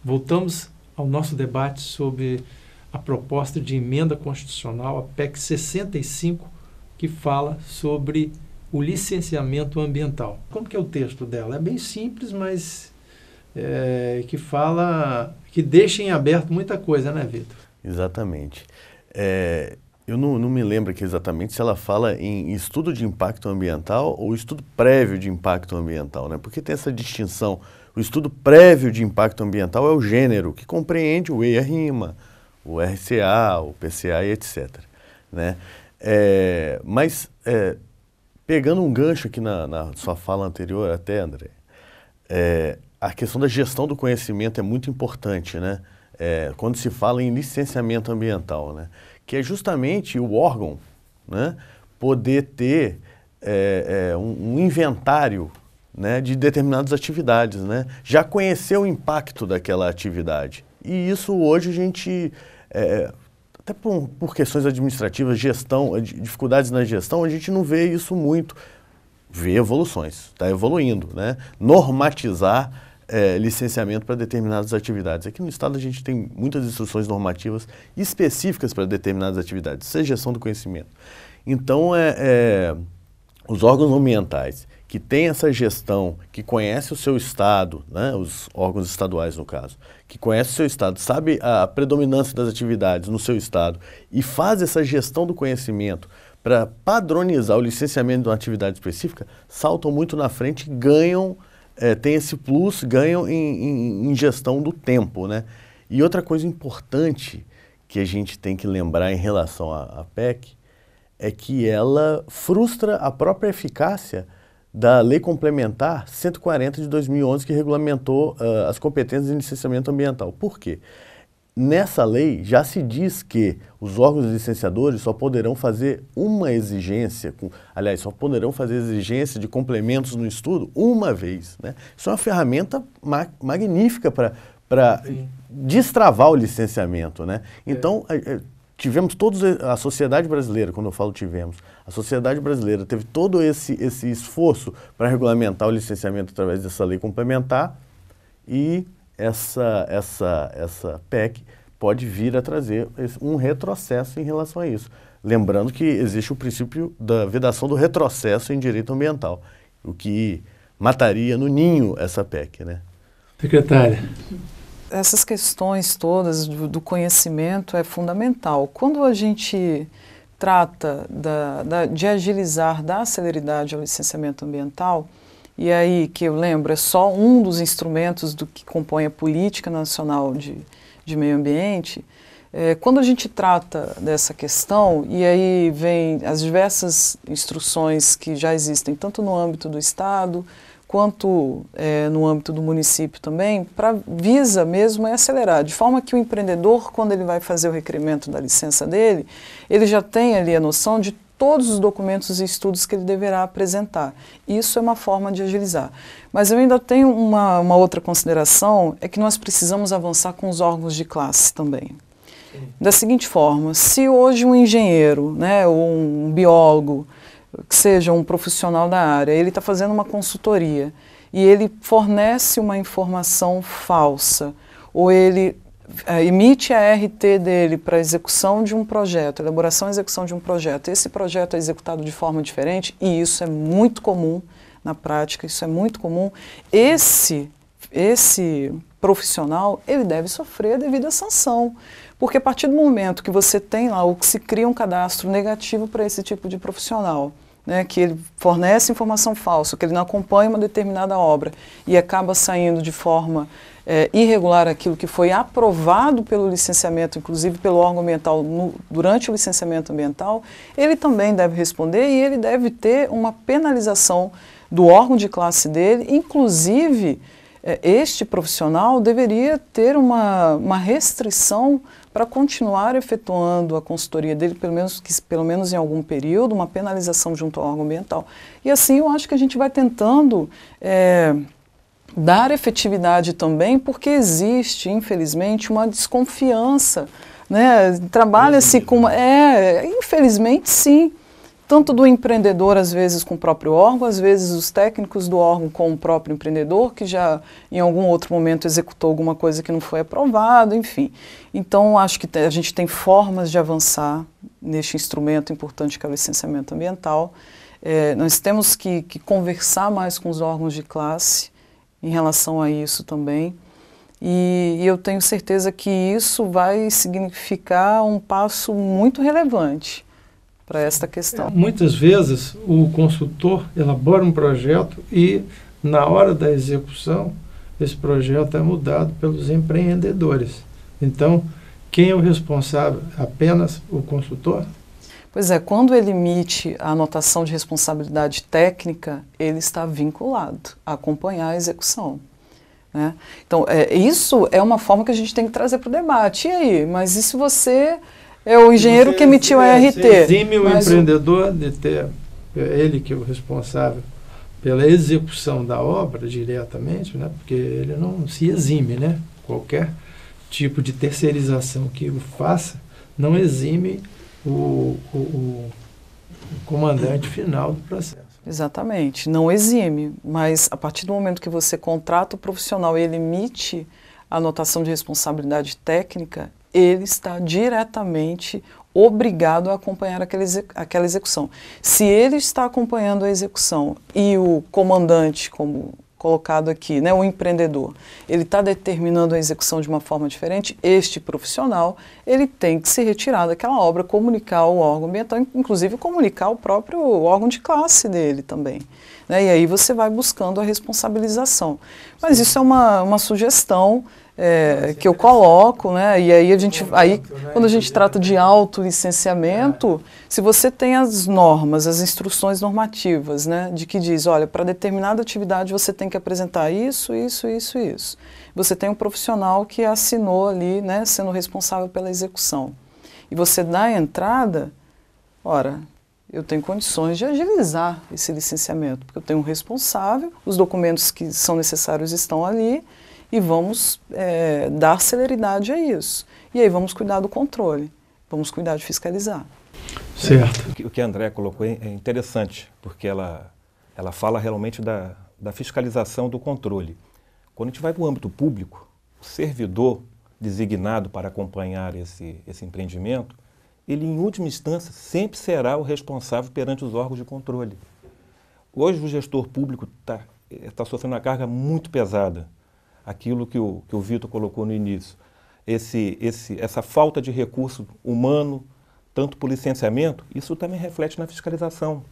Voltamos ao nosso debate sobre a proposta de emenda constitucional, a PEC 65, que fala sobre o licenciamento ambiental. Como que é o texto dela? É bem simples, mas que deixa em aberto muita coisa, né, Vitor? Exatamente. Eu não me lembro aqui exatamente se ela fala em estudo de impacto ambiental ou estudo prévio de impacto ambiental, né? Porque tem essa distinção. O estudo prévio de impacto ambiental é o gênero, que compreende o EIA-RIMA, o RCA, o PCA e etc. Né? Pegando um gancho aqui na sua fala anterior até, André, a questão da gestão do conhecimento é muito importante, né? Quando se fala em licenciamento ambiental, né? Que é justamente o órgão, né, poder ter um inventário, né, de determinadas atividades, né? Já conhecer o impacto daquela atividade. E isso hoje a gente, até por questões administrativas, gestão, dificuldades na gestão, a gente não vê isso muito. Vê evoluções, está evoluindo, né? Normatizar licenciamento para determinadas atividades. Aqui no estado a gente tem muitas instruções normativas específicas para determinadas atividades, seja gestão do conhecimento. Então, os órgãos ambientais que têm essa gestão, que conhece o seu estado, né, os órgãos estaduais no caso, que conhece o seu estado, sabe a predominância das atividades no seu estado e faz essa gestão do conhecimento para padronizar o licenciamento de uma atividade específica, saltam muito na frente e ganham, tem esse plus, ganham em gestão do tempo, né? E outra coisa importante que a gente tem que lembrar em relação à PEC é que ela frustra a própria eficácia da Lei Complementar 140 de 2011, que regulamentou as competências em licenciamento ambiental. Por quê? Nessa lei já se diz que os órgãos licenciadores só poderão fazer uma exigência, só poderão fazer exigência de complementos no estudo uma vez, né? Isso é uma ferramenta magnífica para destravar o licenciamento, né? Então, tivemos a sociedade brasileira, quando eu falo tivemos, a sociedade brasileira teve todo esse esforço para regulamentar o licenciamento através dessa lei complementar e essa PEC pode vir a trazer um retrocesso em relação a isso. Lembrando que existe o princípio da vedação do retrocesso em direito ambiental, o que mataria no ninho essa PEC, né? Secretária. Essas questões todas do conhecimento é fundamental. Quando a gente trata de agilizar, dar celeridade ao licenciamento ambiental, e aí que eu lembro, é só um dos instrumentos do que compõe a Política Nacional de Meio Ambiente, quando a gente trata dessa questão, e aí vem as diversas instruções que já existem, tanto no âmbito do Estado, quanto no âmbito do município também, visa mesmo acelerar, de forma que o empreendedor, quando ele vai fazer o requerimento da licença dele, ele já tem ali a noção de todos os documentos e estudos que ele deverá apresentar. Isso é uma forma de agilizar. Mas eu ainda tenho uma outra consideração, é que nós precisamos avançar com os órgãos de classe também. Da seguinte forma, se hoje um engenheiro, né, ou um biólogo, que seja um profissional da área, ele está fazendo uma consultoria e ele fornece uma informação falsa, ou ele emite a RT dele para execução de um projeto, elaboração e execução de um projeto, esse projeto é executado de forma diferente, e isso é muito comum na prática, isso é muito comum, esse profissional, ele deve sofrer a devida sanção, porque a partir do momento que você tem lá, ou que se cria um cadastro negativo para esse tipo de profissional, né, que ele fornece informação falsa, que ele não acompanha uma determinada obra e acaba saindo de forma irregular aquilo que foi aprovado pelo licenciamento, inclusive pelo órgão ambiental durante o licenciamento ambiental, ele também deve responder e ele deve ter uma penalização do órgão de classe dele, inclusive este profissional deveria ter uma restrição para continuar efetuando a consultoria dele, pelo menos em algum período, uma penalização junto ao órgão ambiental. E assim eu acho que a gente vai tentando dar efetividade também, porque existe, infelizmente, uma desconfiança né? Trabalha-se com... infelizmente, sim. Tanto do empreendedor, às vezes, com o próprio órgão, às vezes os técnicos do órgão com o próprio empreendedor, que já em algum outro momento executou alguma coisa que não foi aprovado, enfim. Então, acho que a gente tem formas de avançar neste instrumento importante que é o licenciamento ambiental. Nós temos que conversar mais com os órgãos de classe em relação a isso também. E eu tenho certeza que isso vai significar um passo muito relevante para esta questão. Muitas vezes o consultor elabora um projeto e na hora da execução esse projeto é mudado pelos empreendedores. Então, quem é o responsável? Apenas o consultor? Pois é, quando ele emite a anotação de responsabilidade técnica, ele está vinculado a acompanhar a execução, né? Então, isso é uma forma que a gente tem que trazer para o debate. E aí, mas e se você é o engenheiro que emitiu a RT? Você exime o empreendedor de ter, ele que é o responsável pela execução da obra diretamente, né? Porque ele não se exime, né? Qualquer tipo de terceirização que o faça não exime o comandante final do processo. Exatamente, não exime, mas a partir do momento que você contrata o profissional e ele emite a anotação de responsabilidade técnica, ele está diretamente obrigado a acompanhar aquela execução. Se ele está acompanhando a execução e o comandante, como colocado aqui, né, o empreendedor, ele está determinando a execução de uma forma diferente, este profissional, ele tem que se retirar daquela obra, comunicar ao órgão ambiental, inclusive comunicar o próprio órgão de classe dele também, né, e aí você vai buscando a responsabilização. Mas isso é uma sugestão que eu coloco, né? E aí quando a gente trata de autolicenciamento, se você tem as normas, as instruções normativas, né, de que diz, olha, para determinada atividade você tem que apresentar isso, isso, isso, isso. Você tem um profissional que assinou ali, né, sendo responsável pela execução. E você dá a entrada, ora, eu tenho condições de agilizar esse licenciamento, porque eu tenho um responsável, os documentos que são necessários estão ali, e vamos dar celeridade a isso. E aí vamos cuidar do controle, vamos cuidar de fiscalizar. Certo. O que a Andréa colocou é interessante, porque ela fala realmente da fiscalização do controle. Quando a gente vai para o âmbito público, o servidor designado para acompanhar esse empreendimento, ele em última instância sempre será o responsável perante os órgãos de controle. Hoje o gestor público está sofrendo uma carga muito pesada. Aquilo que o Vitor colocou no início, essa falta de recurso humano, tanto para o licenciamento, isso também reflete na fiscalização.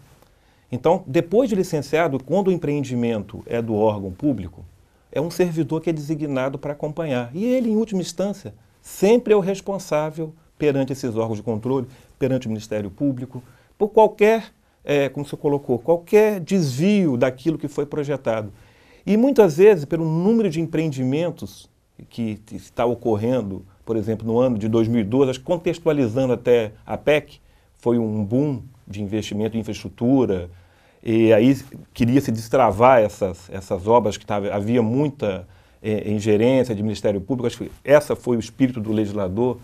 Então, depois de licenciado, quando o empreendimento é do órgão público, é um servidor que é designado para acompanhar. E ele, em última instância, sempre é o responsável perante esses órgãos de controle, perante o Ministério Público, por qualquer, como você colocou, qualquer desvio daquilo que foi projetado. E muitas vezes, pelo número de empreendimentos que está ocorrendo, por exemplo, no ano de 2012, acho que contextualizando até a PEC, foi um boom de investimento em infraestrutura, e aí queria se destravar essas obras que havia muita ingerência de Ministério Público. Acho que essa foi o espírito do legislador,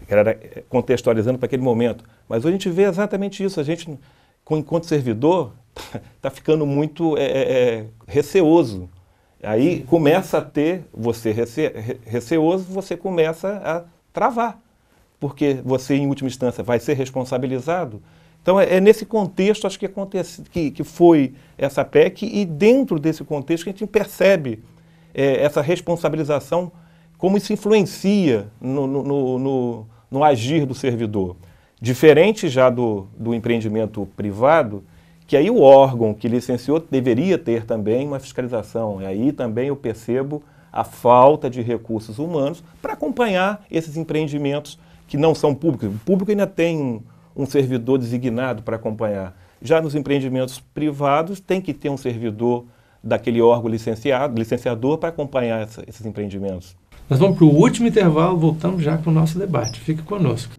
que era contextualizando para aquele momento. Mas hoje a gente vê exatamente isso, a gente, enquanto servidor, está ficando muito receoso. Aí começa a ter, você receoso, você começa a travar, porque você, em última instância, vai ser responsabilizado. Então, é nesse contexto, acho que foi essa PEC, e dentro desse contexto que a gente percebe essa responsabilização, como isso influencia no agir do servidor. Diferente já do empreendimento privado, que aí o órgão que licenciou deveria ter também uma fiscalização. E aí também eu percebo a falta de recursos humanos para acompanhar esses empreendimentos que não são públicos. O público ainda tem um servidor designado para acompanhar. Já nos empreendimentos privados tem que ter um servidor daquele órgão licenciador para acompanhar esses empreendimentos. Nós vamos para o último intervalo, voltamos já com o nosso debate. Fique conosco.